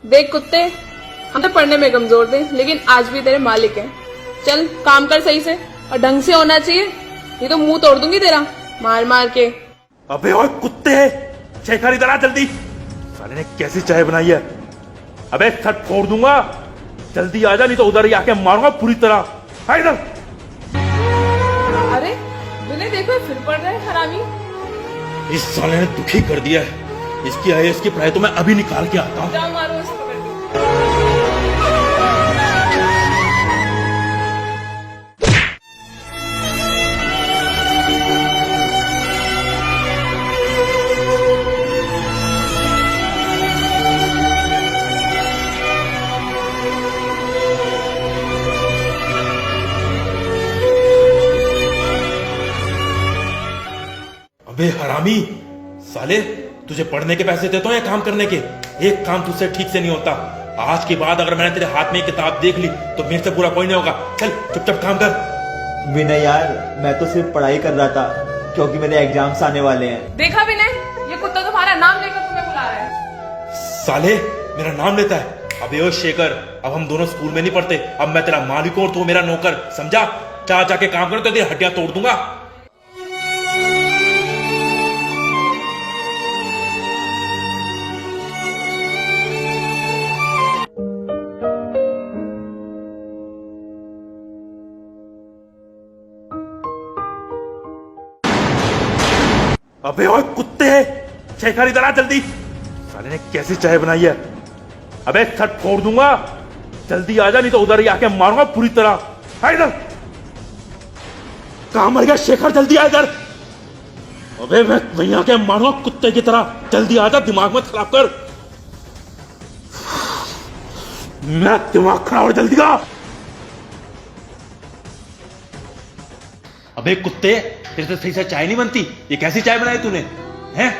देख कुत्ते, हम तो पढ़ने में कमजोर थे लेकिन आज भी तेरे मालिक हैं। चल काम कर सही से और ढंग से होना चाहिए, ये तो मुंह तोड़ दूंगी तेरा मार मार के। अबे ओए कुत्ते, शेखर इधर आ जल्दी। साले ने कैसी चाय बनाई है। अबे सट फोड़ दूंगा, जल्दी आ जा नहीं तो उधर ही आके मारूंगा पूरी तरह। आ इधर। अरे विनय देखो फिर पड़ रहा है हरामी। इस साले ने दुखी कर दिया है। इसकी आईएएस की पढ़ाई तो मैं अभी निकाल के आता हूँ। जाओ मारो इसको। अबे हरामी साले, तुझे पढ़ने के पैसे देता हूं या काम करने के? एक काम तुझसे ठीक से नहीं होता। आज के बाद अगर मैंने तेरे हाथ में एक किताब देख ली तो मेरे से पूरा कोई नहीं होगा। चल चुपचाप काम कर। विनय यार, मैं तो सिर्फ पढ़ाई कर रहा था क्योंकि मेरे एग्जाम्स आने वाले हैं। देखा विनय, ये कुत्ता तुम्हारा नाम लेकर तुम्हें बुला रहा है। साले मेरा नाम लेता है। अबे ओ शेखर, अब हम दोनों स्कूल में नहीं पढ़ते। अब मैं तेरा मालिक हूं और तू मेरा नौकर, समझा? जा जाके काम कर तो तेरी हड्डियां तोड़ दूंगा। अबे ओए कुत्ते, शेखर इधर आ जल्दी। साले ने कैसी चाय बनाई है। अबे सट फोड़ दूंगा, जल्दी आ जा नहीं तो उधर ही आके मारूंगा पूरी तरह। आ इधर। कहां मर गया शेखर, जल्दी आ इधर। अबे मैं वहीं आके मारूंगा कुत्ते की तरह, जल्दी आ जा, दिमाग मत खराब कर। मैं दिमाग खराब हो, जल्दी आ। अबे कुत्ते, तेरे से सही से चाय नहीं बनती। ये कैसी चाय बनाई तूने? हैं?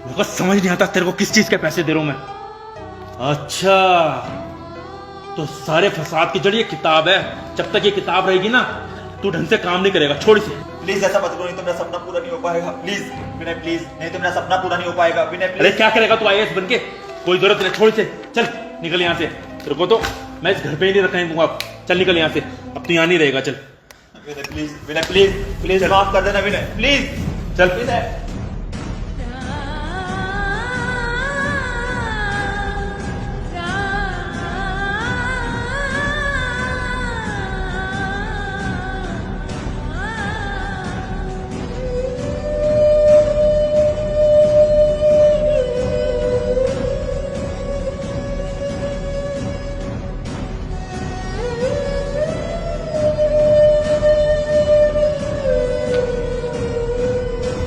मेरे को समझ नहीं आता तेरे को किस चीज के पैसे दे रहा हूं मैं। अच्छा, तो सारे फसाद की जड़ ये किताब है। जब तक ये किताब रहेगी ना, तू ढंग से काम नहीं करेगा। छोड़ इसे। प्लीज ऐसा मत करो, नहीं तो मेरा सपना पूरा नहीं हो पाएगा। प्लीज विनय, प्लीज, नहीं तो मेरा सपना पूरा नहीं हो पाएगा। विनय अरे प्लीज। क्या करेगा तू आईएएस बनके? कोई जरूरत नहीं, छोड़ इसे। चल निकल यहाँ से। तेरे को तो मैं इस घर पे ही नहीं रखने दूंगा। चल निकल यहाँ से, अब तू यहाँ नहीं रहेगा। चल विनय प्लीज, विनय प्लीज, प्लीज माफ कर देना विनय, प्लीज। चल। विनय।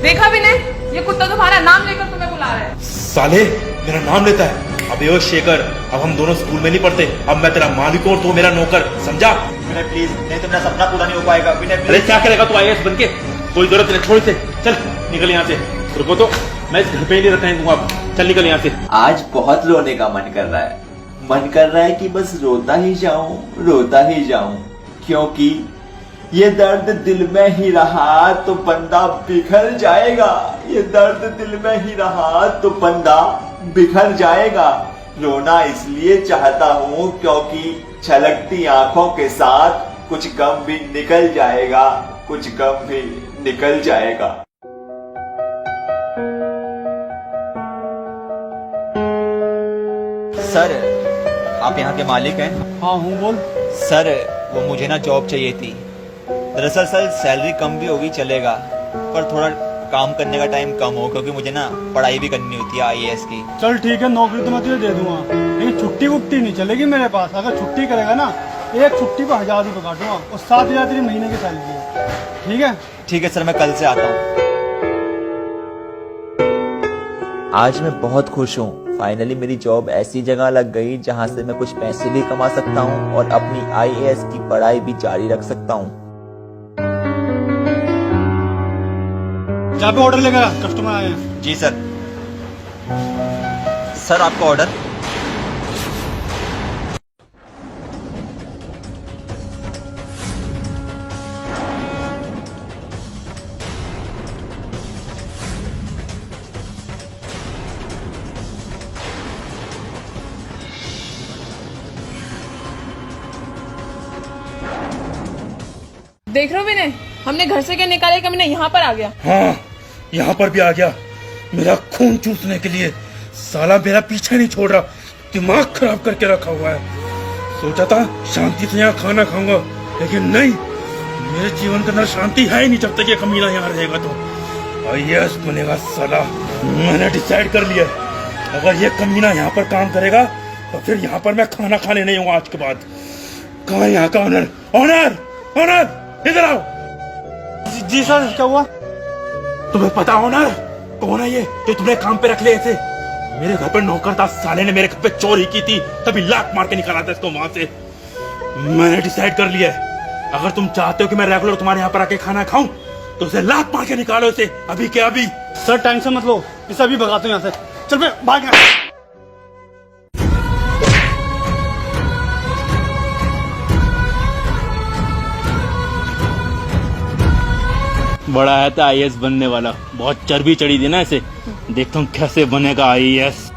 देखा विनय, ये कुत्ता तुम्हारा नाम लेकर तुम्हें बुला रहा है। साले मेरा नाम लेता है। अबे ओ शेखर, अब हम दोनों स्कूल में नहीं पढ़ते। अब मैं तेरा मालिक हूं और तू मेरा नौकर, समझा? विनय प्लीज, नहीं तो मेरा सपना पूरा नहीं हो पाएगा। विनय अरे प्लीज। क्या करेगा तू आईएएस बनके? कोई जरूरत नहीं, छोड़ इसे। चल निकल यहाँ से। तेरे को तो मैं इस घर पे ही नहीं रखने दूंगा। चल निकल यहाँ से। आज बहुत रोने का मन कर रहा है। मन कर रहा है कि बस रोता ही जाऊं, रोता ही जाऊं, क्योंकि ये दर्द दिल में ही रहा तो बंदा बिखर जाएगा। ये दर्द दिल में ही रहा तो बंदा बिखर जाएगा। रोना इसलिए चाहता हूँ क्योंकि छलकती आंखों के साथ कुछ गम भी निकल जाएगा, कुछ गम भी निकल जाएगा। सर, आप यहाँ के मालिक हैं? हाँ हूँ, बोल। सर, वो मुझे ना जॉब चाहिए थी। दरअसल सर, सैलरी कम भी होगी चलेगा, पर थोड़ा काम करने का टाइम कम हो, क्योंकि मुझे ना पढ़ाई भी करनी होती है आईएएस की। चल ठीक है, नौकरी तो मैं तुझे दे दूंगा, लेकिन छुट्टी वुट्टी नहीं चलेगी मेरे पास। अगर छुट्टी करेगा ना, एक छुट्टी पर 1000 रुपये काटूंगा और 7000 तेरी महीने की सैलरी है। ठीक है? ठीक है सर, मैं कल से आता हूँ। आज मैं बहुत खुश हूँ। फाइनली मेरी जॉब ऐसी जगह लग गई जहाँ से मैं कुछ पैसे भी कमा सकता हूँ और अपनी आईएएस की पढ़ाई भी जारी रख सकता हूँ। जहाँ पे ऑर्डर लेकर कस्टमर आए हैं। जी सर। सर आपका ऑर्डर। देख रहे हो विनय, हमने घर से क्या निकाले, कमीना यहाँ पर आ गया। हाँ, यहाँ पर भी आ गया मेरा खून चूसने के लिए। साला मेरा पीछे नहीं छोड़ रहा, दिमाग खराब करके रखा हुआ है। सोचा था शांति से यहाँ खाना खाऊंगा, लेकिन नहीं, मेरे जीवन के अंदर शांति है ही नहीं जब तक ये कमीना यहाँ रहेगा। तो आईएएस बनेगा साला। मैंने डिसाइड कर लिया, अगर ये कमीना यहाँ पर काम करेगा तो फिर यहाँ पर मैं खाना खाने नहीं हूँ आज के बाद। कहाँ है यहाँ का ऑनर? ऑनर, ऑनर इधर आओ। जी सर, क्या हुआ? तुम्हें पता ऑनर कौन है ये जो तुम्हें काम पे रख ले ऐसे? मेरे घर पर नौकर था, साले ने मेरे घर पे चोरी की थी, तभी लात मार के निकाला था इसको वहां से। मैंने डिसाइड कर लिया है, अगर तुम चाहते हो कि मैं रेगुलर तुम्हारे यहाँ पर आके खाना खाऊं तो उसे लात मार के निकालो इसे, अभी के अभी। सर टेंशन मत लो, इसे अभी भगाता हूँ यहाँ से। चल मैं भाग गया। बड़ा है था आईएएस बनने वाला, बहुत चर्बी चढ़ी थी ना इसे। देखता हूँ कैसे बनेगा आईएएस।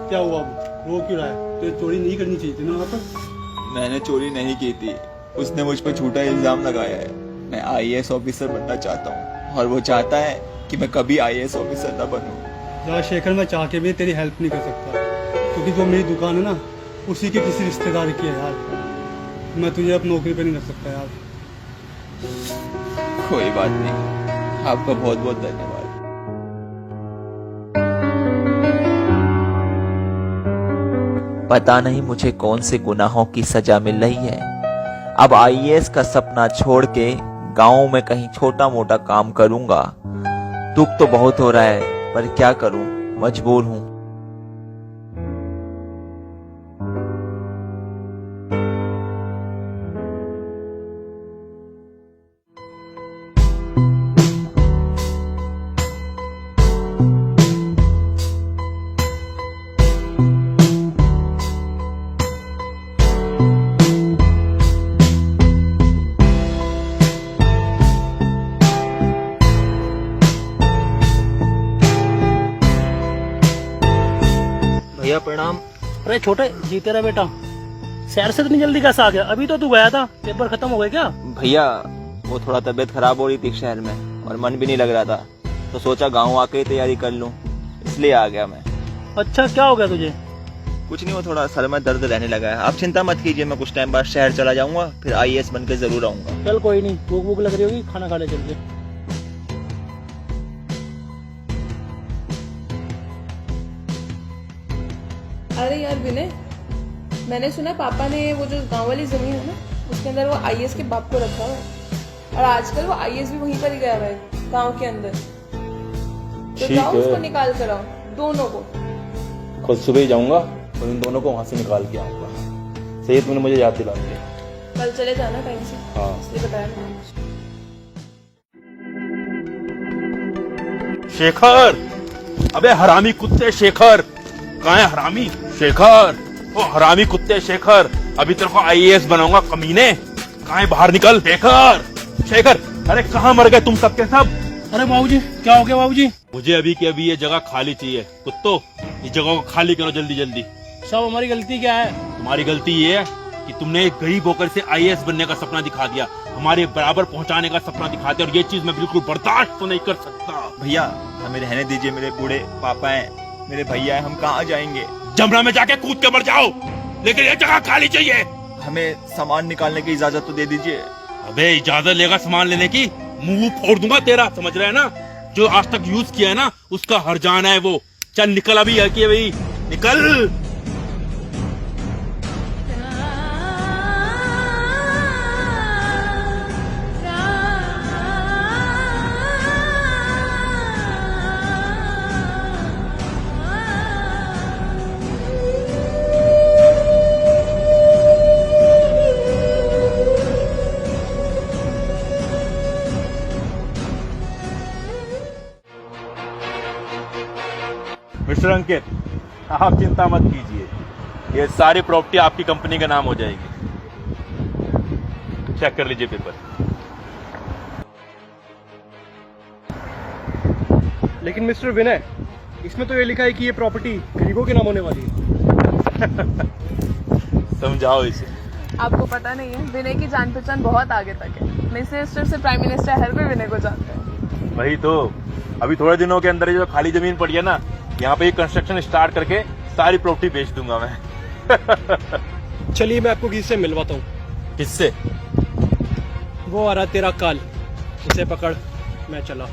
क्या हुआ? रो क्यों रहा है? तो चोरी नहीं करनी चाहिए थी ना वहाँ पर। मैंने चोरी नहीं की थी, उसने मुझ पर झूठा इल्जाम लगाया है। मैं आईएएस ऑफिसर बनना चाहता हूँ और वो चाहता है कि मैं कभी आईएएस ऑफिसर न बनूं। यार शेखर, मैं चाह के भी तेरी हेल्प नहीं कर सकता, क्योंकि जो मेरी दुकान है ना, उसी के किसी रिश्तेदार की है यार। मैं तुझे अब नौकरी पे नहीं रख सकता यार। कोई बात नहीं, आपका बहुत बहुत धन्यवाद। पता नहीं मुझे कौन से गुनाहों की सजा मिल रही है। अब आईएएस का सपना छोड़ के गांव में कहीं छोटा मोटा काम करूंगा। दुख तो बहुत हो रहा है, पर क्या करूं, मजबूर हूं। भैया प्रणाम। अरे छोटे, जी तेरा बेटा शहर से इतनी जल्दी कैसे आ गया? अभी तो तू गया था, पेपर खत्म हो गए क्या? भैया वो थोड़ा तबीयत खराब हो रही थी शहर में और मन भी नहीं लग रहा था, तो सोचा गांव आके ही तैयारी कर लूं, इसलिए आ गया मैं। अच्छा, क्या हो गया तुझे? कुछ नहीं, वो थोड़ा सर में दर्द रहने लगा है। आप चिंता मत कीजिए, मैं कुछ टाइम बाद शहर चला जाऊंगा, फिर आईएएस बनकर जरूर आऊंगा। चल कोई नहीं, भूख भूख लग रही होगी, खाना खा ले चल के। अरे यार विनय, मैंने सुना पापा ने वो जो गांव वाली जमीन है ना, उसके अंदर वो आईएएस के बाप को रखा हुआ है, और आजकल वो आईएएस भी वहीं पर ही गया हुआ है गांव के अंदर। तो ठीक जाओ है। उसको निकाल कर आओ, दोनों को। कल सुबह ही जाऊंगा और इन दोनों को वहां से निकाल के आऊंगा। सही, तुमने मुझे याद दिला दिया। कल चले जाना टाइम से। हाँ। इसलिए बताया मैंने। शेखर, अबे हरामी कुत्ते शेखर, कहाँ है हरामी शेखर? ओ हरामी कुत्ते शेखर, अभी तेरे को आईएएस बनाऊंगा कमीने। कहाँ है, बाहर निकल। शेखर, शेखर, अरे कहाँ मर गए तुम सब के सब? अरे बाबूजी, क्या हो गया बाबूजी? मुझे अभी के अभी ये जगह खाली चाहिए। कुत्तो, इस जगह को खाली करो जल्दी जल्दी। सब हमारी गलती क्या है? तुम्हारी गलती ये है कि तुमने एक गरीब होकर से आईएएस बनने का सपना दिखा दिया, हमारे बराबर पहुंचाने का सपना दिखा दिया, और ये चीज मैं बिल्कुल बर्दाश्त तो नहीं कर सकता। भैया हमें रहने दीजिए, मेरे बूढ़े पापा हैं, मेरे भैया हैं, हम कहाँ जाएंगे? जमना में जाके कूद के मर जाओ, लेकिन ये जगह खाली चाहिए। हमें सामान निकालने की इजाजत तो दे दीजिए। अबे इजाजत लेगा सामान लेने की, मुंह फोड़ दूंगा तेरा, समझ रहे है ना? जो आज तक यूज किया है ना, उसका हर जाना है वो। चल निकल अभी, है कि भाई निकल। मिस्टर अंकित, आप चिंता मत कीजिए, ये सारी प्रॉपर्टी आपकी कंपनी का नाम हो जाएगी। चेक कर लीजिए पेपर। लेकिन मिस्टर विनय, इसमें तो ये लिखा है कि ये प्रॉपर्टी गरीबों के नाम होने वाली है। समझाओ इसे। आपको पता नहीं है, विनय की जान पहचान बहुत आगे तक है। मिनिस्टर से प्राइम मिनिस्टर हर कोई विनय को जानता है। वही तो, अभी थोड़े दिनों के अंदर ये जो खाली जमीन पड़ी है ना, यहाँ पे कंस्ट्रक्शन स्टार्ट करके सारी प्रॉपर्टी बेच दूंगा मैं। चलिए मैं आपको किसी से मिलवाता हूँ। किससे? वो आ रहा तेरा काल, उसे पकड़, मैं चला।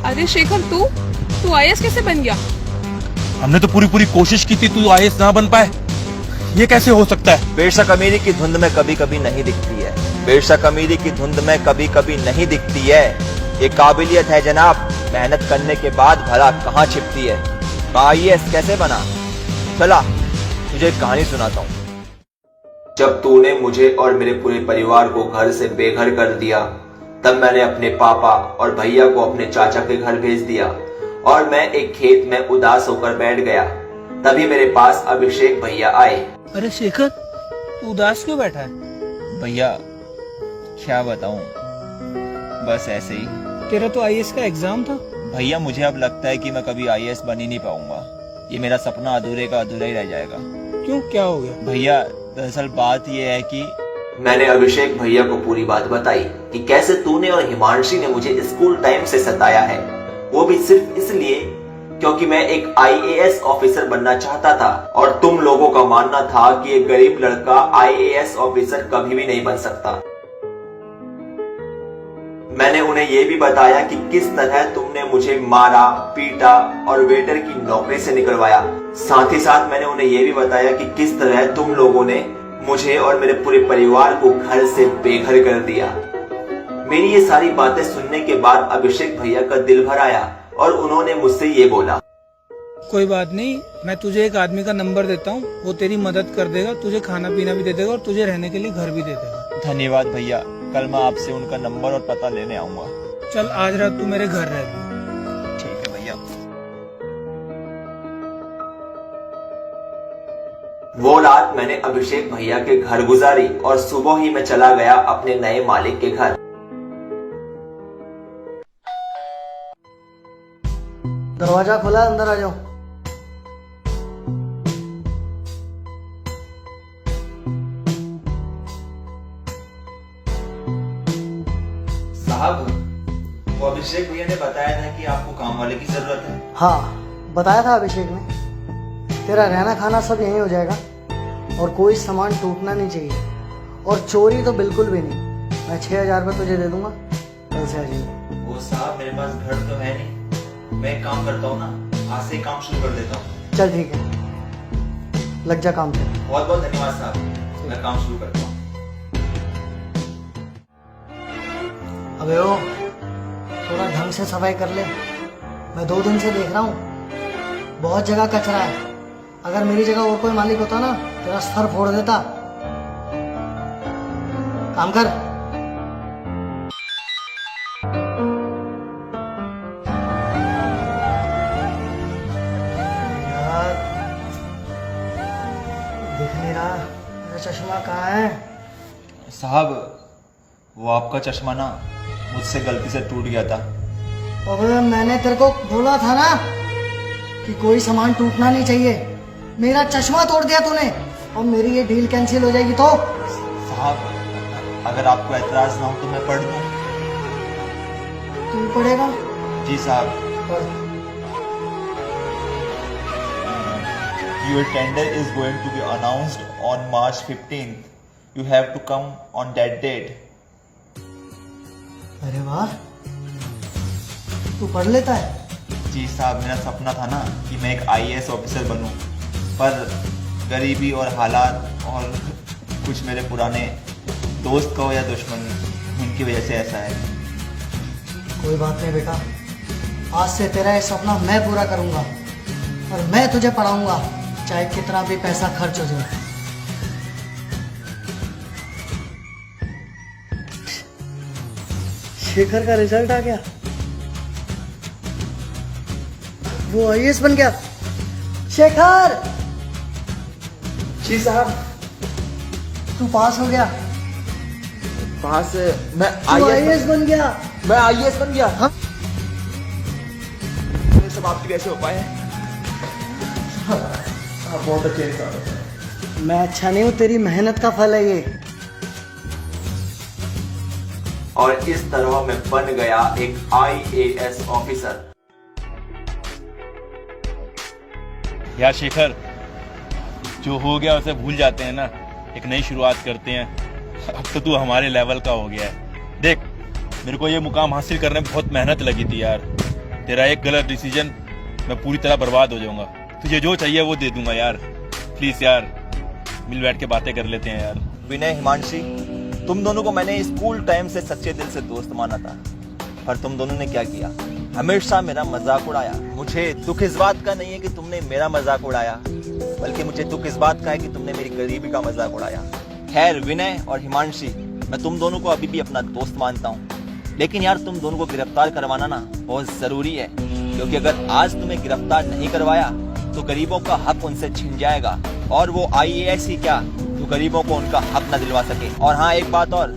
अरे शेखर, तू आईएएस कैसे बन गया? हमने तो पूरी कोशिश की थी, तू आईएएस ना बन पाए, ये कैसे हो सकता है? बेशक अमीरी की धुंध में कभी कभी नहीं दिखती है, बेशक अमीरी की धुंध में कभी कभी नहीं दिखती है। ये काबिलियत है जनाब, मेहनत करने के बाद भला कहाँ छिपती है। आईएएस कैसे बना? चला तुझे एक कहानी सुनाता हूँ। जब तूने मुझे और मेरे पूरे परिवार को घर से बेघर कर दिया, तब मैंने अपने पापा और भैया को अपने चाचा के घर भेज दिया और मैं एक खेत में उदास होकर बैठ गया। तभी मेरे पास अभिषेक भैया आए। अरे शेखर, तू उदास क्यों बैठा है? भैया क्या बताऊं, बस ऐसे ही। तेरा तो आईएएस का एग्जाम था। भैया मुझे अब लगता है कि मैं कभी आईएएस बन ही नहीं पाऊंगा। ये मेरा सपना अधूरे का अधूरा ही रह जाएगा। क्यों, क्या हो गया? भैया दरअसल बात यह है कि मैंने अभिषेक भैया को पूरी बात बताई कि कैसे तूने और हिमांशी ने मुझे स्कूल टाइम से सताया है, वो भी सिर्फ इसलिए क्योंकि मैं एक आईएएस ऑफिसर बनना चाहता था और तुम लोगों का मानना था कि एक गरीब लड़का आईएएस ऑफिसर कभी भी नहीं बन सकता। मैंने उन्हें यह भी बताया कि किस तरह तुमने मुझे मारा, पीटा और वेटर की नौकरी से निकलवाया। साथ ही साथ मैंने उन्हें यह भी बताया कि किस तरह तुम लोगों ने मुझे और मेरे पूरे परिवार को घर से बेघर कर दिया। मेरी ये सारी बातें सुनने के बाद अभिषेक भैया का दिल भर आया और उन्होंने मुझसे ये बोला, कोई बात नहीं, मैं तुझे एक आदमी का नंबर देता हूँ, वो तेरी मदद कर देगा, तुझे खाना पीना भी दे देगा और तुझे रहने के लिए घर भी दे देगा। धन्यवाद भैया, कल मैं आपसे उनका नंबर और पता लेने आऊंगा। चल आज रात तू मेरे घर रह। ठीक है भैया। वो रात मैंने अभिषेक भैया के घर गुजारी और सुबह ही मैं चला गया अपने नए मालिक के घर। दरवाजा खुला, अंदर आ जाओ। साहब, वो अभिषेक भैया ने बताया था कि आपको काम वाले की जरूरत है। हाँ, बताया था अभिषेक ने। तेरा रहना खाना सब यहीं हो जाएगा और कोई सामान टूटना नहीं चाहिए और चोरी तो बिल्कुल भी नहीं। मैं 6,000 रुपये तुझे दे दूंगा, कल से आ जाइए। वो साहब मेरे पास घर तो है नहीं, मैं एक काम करता हूँ ना, आज से ही काम शुरू कर देता हूँ। चल ठीक है, लग जा काम पे। बहुत बहुत धन्यवाद साहब, मैं काम शुरू करता हूँ। अबे ओ, थोड़ा ढंग से सफाई कर ले। मैं 2 दिन से देख रहा हूँ, बहुत जगह कचरा है। अगर मेरी जगह और कोई मालिक होता ना, तेरा सर फोड़ देता। काम कर। चश्मा कहाँ है? साहब वो आपका चश्मा ना मुझसे गलती से टूट गया था। अबे मैंने तेरे को बोला था ना कि कोई सामान टूटना नहीं चाहिए। मेरा चश्मा तोड़ दिया तूने और मेरी ये डील कैंसिल हो जाएगी तो? साहब अगर आपको एतराज ना हो तो मैं पढ़ दूं। तू पढ़ेगा? जी साहब। पढ़। Your tender is going to be announced on March 15th. You have to come on that date. अरे वाह, तू पढ़ लेता है? जी साहब, मेरा सपना था ना कि मैं एक IAS ऑफिसर बनूं, पर गरीबी और हालात और कुछ मेरे पुराने दोस्त कहो या दुश्मन, उनकी वजह से ऐसा है। कोई बात नहीं बेटा, आज से तेरा ये सपना मैं पूरा करूंगा और मैं तुझे पढ़ाऊंगा, चाहे कितना भी पैसा खर्च हो जाए। शेखर का रिजल्ट आ गया, वो IAS बन गया। शेखर! जी साहब। तू पास हो गया। पास मैं तू IAS बन गया। मैं IAS बन गया। हाँ? ये सब आपकी वजह से हो पाए हैं। आप बहुत अच्छे इंसान हो। मैं अच्छा नहीं हूं, तेरी मेहनत का फल है ये। और इस तरह मैं बन गया एक IAS ऑफिसर। यार शेखर, जो हो गया उसे भूल जाते हैं ना, एक नई शुरुआत करते हैं। अब तो तू हमारे लेवल का हो गया है। देख, मेरे को ये मुकाम हासिल करने में बहुत मेहनत लगी थी यार। तेरा एक गलत डिसीजन, मैं पूरी तरह बर्बाद हो जाऊंगा। तुझे जो चाहिए वो दे दूंगा यार। प्लीज यार, मिल बैठ के बातें कर लेते हैं यार। विनय, हिमांशी, तुम दोनों को मैंने स्कूल टाइम से सच्चे दिल से दोस्त माना था, पर तुम दोनों ने क्या किया? हमेशा मेरा मजाक उड़ाया। मुझे दुख इस बात का नहीं है कि तुमने मेरा मजाक उड़ाया, बल्कि मुझे दुख इस बात का है कि तुमने मेरी गरीबी का मजाक उड़ाया। खैर विनय और हिमांशी, मैं तुम दोनों को अभी भी अपना दोस्त मानता हूँ, लेकिन यार तुम दोनों को गिरफ्तार करवाना ना बहुत जरूरी है, क्योंकि अगर आज तुम्हें गिरफ्तार नहीं करवाया तो गरीबों का हक उनसे छिन जाएगा, और वो IAS ही क्या, तो गरीबों को उनका हक न दिलवा सके। और हाँ, एक बात और,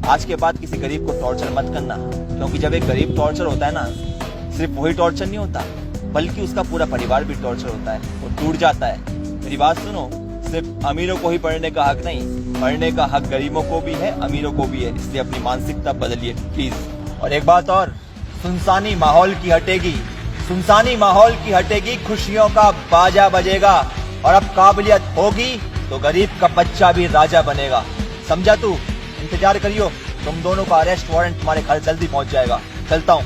आज के बाद किसी गरीब को टॉर्चर मत करना, क्योंकि जब एक गरीब टॉर्चर होता है ना, सिर्फ वही टॉर्चर नहीं होता, बल्कि उसका पूरा परिवार भी टॉर्चर होता है, वो टूट जाता है। मेरी बात सुनो, सिर्फ अमीरों को ही पढ़ने का हक नहीं, पढ़ने का हक गरीबों को भी है, अमीरों को भी है। इसलिए अपनी मानसिकता बदलिए प्लीज। और एक बात और, सुनसानी माहौल की हटेगी, सुनसानी माहौल की हटेगी, खुशियों का बाजा बजेगा, और अब काबिलियत होगी तो गरीब का बच्चा भी राजा बनेगा। समझा तू? इंतजार करियो, तुम दोनों का अरेस्ट वारंट तुम्हारे घर जल्दी पहुंच जाएगा। चलता हूं।